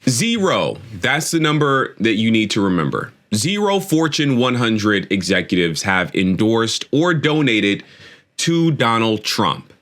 Zero. That's the number that you need to remember. Zero Fortune 100 executives have endorsed or donated to Donald Trump.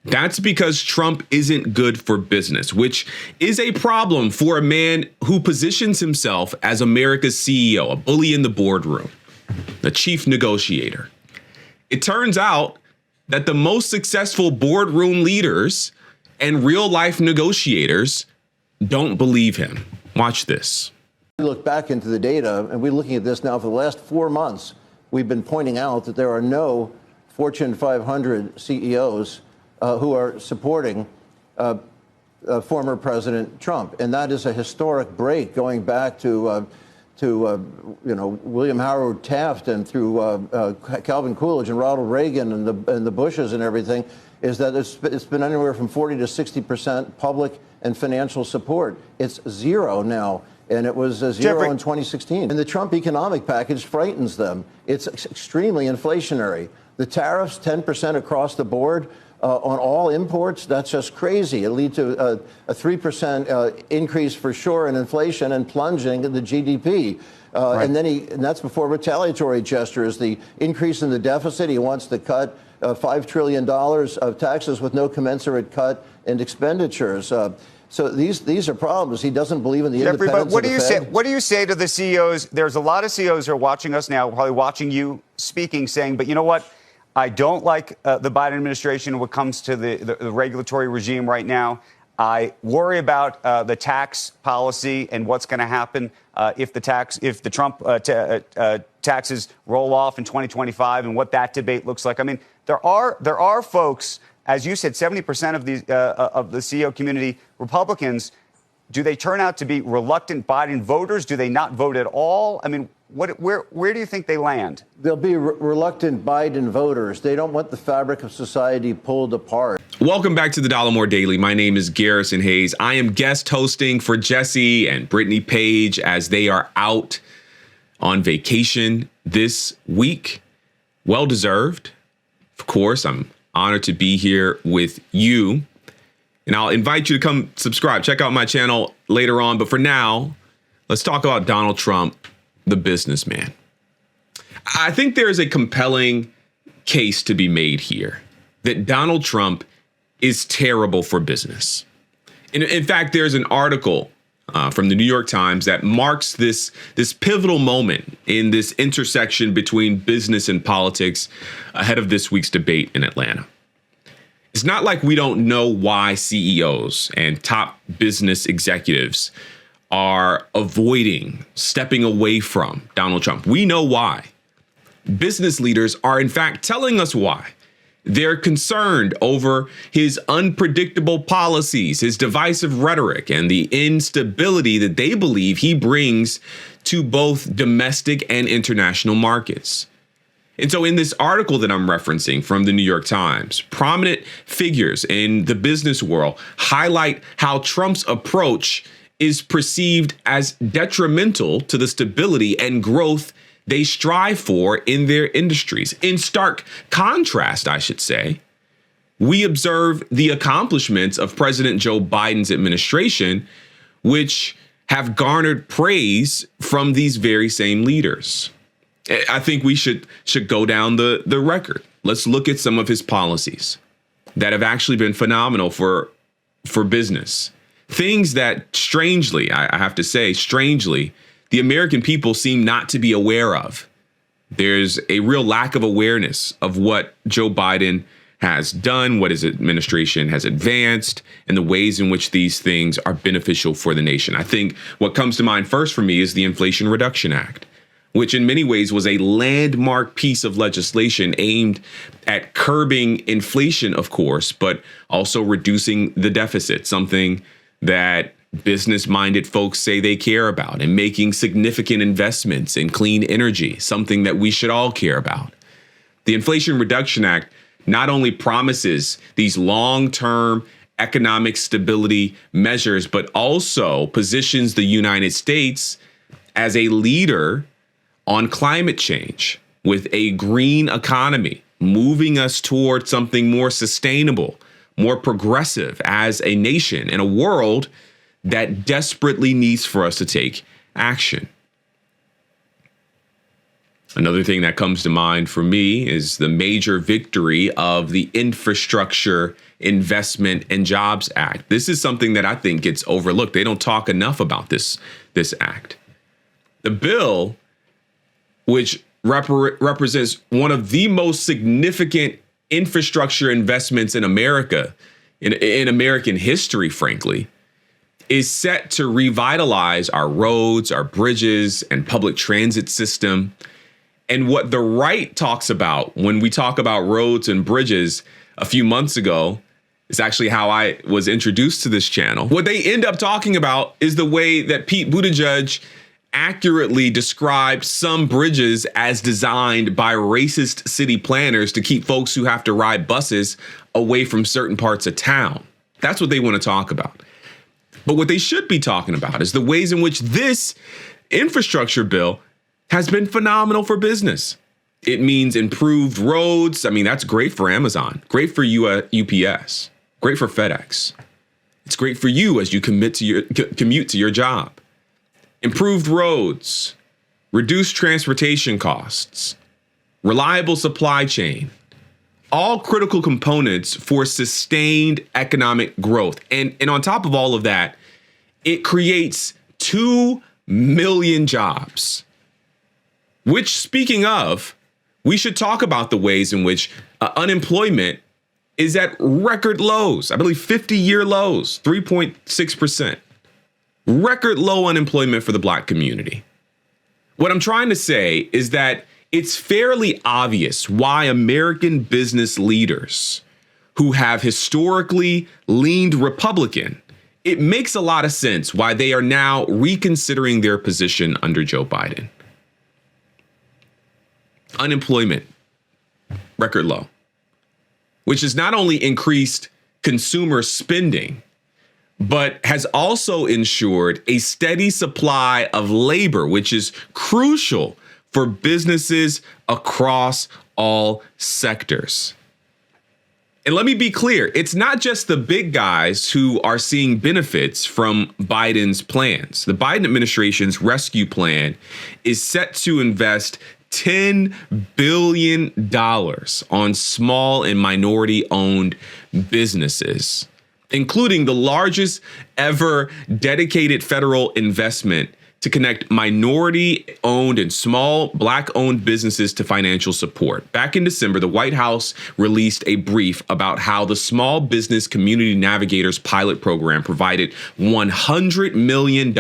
That's because Trump isn't good for business, which is a problem for a man who positions himself as America's CEO, a bully in the boardroom, a chief negotiator. It turns out that the most successful boardroom leaders and real life negotiators don't believe him. Watch this. We look back into the data, and we're looking at this now for the last 4 months. We've been pointing out that there are no Fortune 500 CEOs who are supporting former President Trump, and that is a historic break going back to William Howard Taft and through Calvin Coolidge and Ronald Reagan and the Bushes and everything. Is that it's been anywhere from 40 to 60% public and financial support. It's zero now. And it was zero in 2016. And the Trump economic package frightens them. It's extremely inflationary. The tariffs, 10% across the board on all imports, that's just crazy. It leads to a 3% increase for sure in inflation and plunging in the GDP. Right. And that's before retaliatory gestures. The increase in the deficit, he wants to cut $5 trillion of taxes with no commensurate cut in expenditures. So these are problems. He doesn't believe in the independence but of the Fed. what do you say to the CEOs? There's a lot of CEOs who are watching us now, probably watching you speaking, saying, but you know what? I don't like the Biden administration when it comes to the regulatory regime right now. I worry about the tax policy and what's going to happen if the Trump taxes roll off in 2025 and what that debate looks like. I mean, there are folks, as you said, 70% of the CEO community, Republicans. Do they turn out to be reluctant Biden voters? Do they not vote at all? I mean, where do you think they land? They'll be reluctant Biden voters. They don't want the fabric of society pulled apart. Welcome back to the Dollemore Daily. My name is Garrison Hayes. I am guest hosting for Jesse and Brittany Page as they are out on vacation this week. Well deserved. Of course, I'm honored to be here with you. And I'll invite you to come subscribe. Check out my channel later on. But for now, let's talk about Donald Trump, the businessman. I think there is a compelling case to be made here that Donald Trump is terrible for business. In fact, there's an article from the New York Times that marks this pivotal moment in this intersection between business and politics ahead of this week's debate in Atlanta. It's not like we don't know why CEOs and top business executives are avoiding, stepping away from Donald Trump. We know why. Business leaders are, in fact, telling us why. They're concerned over his unpredictable policies, his divisive rhetoric, and the instability that they believe he brings to both domestic and international markets. And so in this article that I'm referencing from the New York Times, prominent figures in the business world highlight how Trump's approach is perceived as detrimental to the stability and growth they strive for in their industries. In stark contrast, I should say, we observe the accomplishments of President Joe Biden's administration, which have garnered praise from these very same leaders. I think we should go down the record. Let's look at some of his policies that have actually been phenomenal for business. Things that strangely, I have to say, strangely, the American people seem not to be aware of. There's a real lack of awareness of what Joe Biden has done, what his administration has advanced, and the ways in which these things are beneficial for the nation. I think what comes to mind first for me is the Inflation Reduction Act, which in many ways was a landmark piece of legislation aimed at curbing inflation, of course, but also reducing the deficit, something that business-minded folks say they care about, and making significant investments in clean energy, something that we should all care about. The Inflation Reduction Act not only promises these long-term economic stability measures, but also positions the United States as a leader on climate change with a green economy, moving us toward something more sustainable, more progressive as a nation in a world that desperately needs for us to take action. Another thing that comes to mind for me is the major victory of the Infrastructure Investment and Jobs Act. This is something that I think gets overlooked. They don't talk enough about this act. The bill, which represents one of the most significant infrastructure investments in America, in American history, frankly, is set to revitalize our roads, our bridges, and public transit system. And what the right talks about when we talk about roads and bridges a few months ago is actually how I was introduced to this channel. What they end up talking about is the way that Pete Buttigieg accurately described some bridges as designed by racist city planners to keep folks who have to ride buses away from certain parts of town. That's what they want to talk about. But what they should be talking about is the ways in which this infrastructure bill has been phenomenal for business. It means improved roads. I mean, that's great for Amazon, great for UPS, great for FedEx. It's great for you as you commute to your job. Improved roads, reduced transportation costs, reliable supply chain, all critical components for sustained economic growth. And on top of all of that, it creates 2 million jobs. Which, speaking of, we should talk about the ways in which unemployment is at record lows. I believe 50-year lows, 3.6%. Record low unemployment for the Black community. What I'm trying to say is that it's fairly obvious why American business leaders who have historically leaned Republican, it makes a lot of sense why they are now reconsidering their position under Joe Biden. Unemployment, record low, which has not only increased consumer spending, but has also ensured a steady supply of labor, which is crucial for businesses across all sectors. And let me be clear, it's not just the big guys who are seeing benefits from Biden's plans. The Biden administration's rescue plan is set to invest $10 billion on small and minority-owned businesses, including the largest ever dedicated federal investment to connect minority-owned and small Black-owned businesses to financial support. Back in December, the White House released a brief about how the Small Business Community Navigators pilot program provided $100 million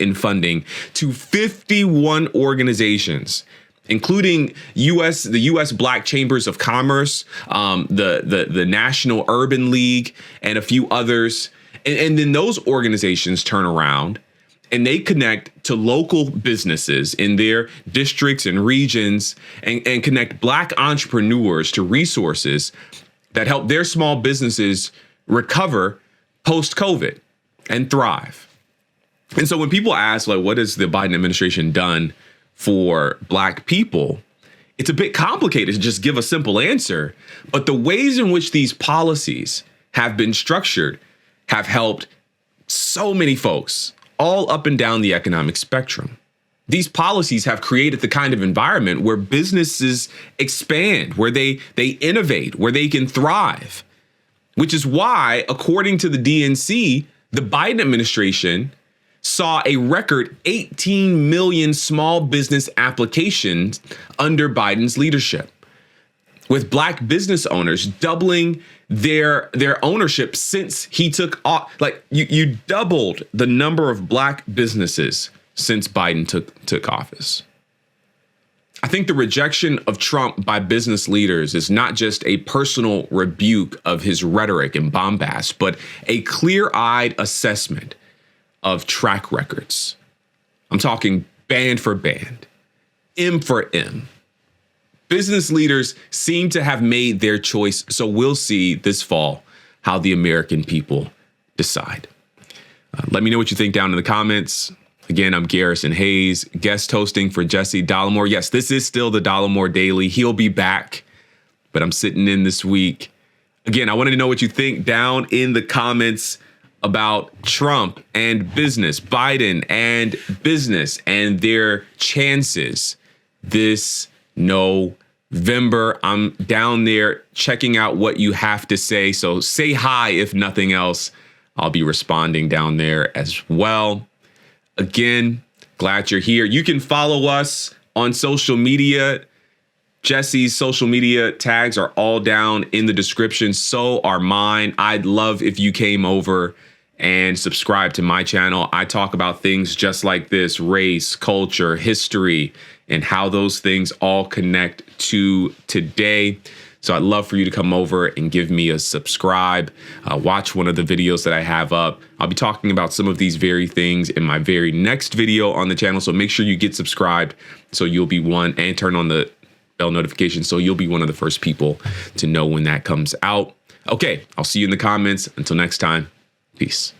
in funding to 51 organizations, including the U.S. Black Chambers of Commerce, the National Urban League, and a few others. And then those organizations turn around and they connect to local businesses in their districts and regions and connect Black entrepreneurs to resources that help their small businesses recover post-COVID and thrive. And so when people ask, like, what has the Biden administration done for Black people, it's a bit complicated to just give a simple answer. But the ways in which these policies have been structured have helped so many folks all up and down the economic spectrum. These policies have created the kind of environment where businesses expand, where they innovate, where they can thrive, which is why, according to the DNC, the Biden administration saw a record 18 million small business applications under Biden's leadership, with Black business owners doubling their ownership since he took off. Like you doubled the number of Black businesses since Biden took office. I think the rejection of Trump by business leaders is not just a personal rebuke of his rhetoric and bombast, but a clear-eyed assessment of track records. I'm talking band for band, M for M. Business leaders seem to have made their choice, so we'll see this fall how the American people decide. Let me know what you think down in the comments. Again, I'm Garrison Hayes, guest hosting for Jesse Dollemore. Yes, this is still the Dollemore Daily. He'll be back, but I'm sitting in this week. Again, I wanted to know what you think down in the comments about Trump and business, Biden and business, and their chances this November. I'm down there checking out what you have to say. So say hi, if nothing else. I'll be responding down there as well. Again, glad you're here. You can follow us on social media. Jesse's social media tags are all down in the description. So are mine. I'd love if you came over and subscribe to my channel. I talk about things just like this: race, culture, history, and how those things all connect to today. So I'd love for you to come over and give me a subscribe. Watch one of the videos that I have up. I'll be talking about some of these very things in my very next video on the channel. So make sure you get subscribed so you'll be one, and turn on the bell notification so you'll be one of the first people to know when that comes out. Okay, I'll see you in the comments. Until next time, peace.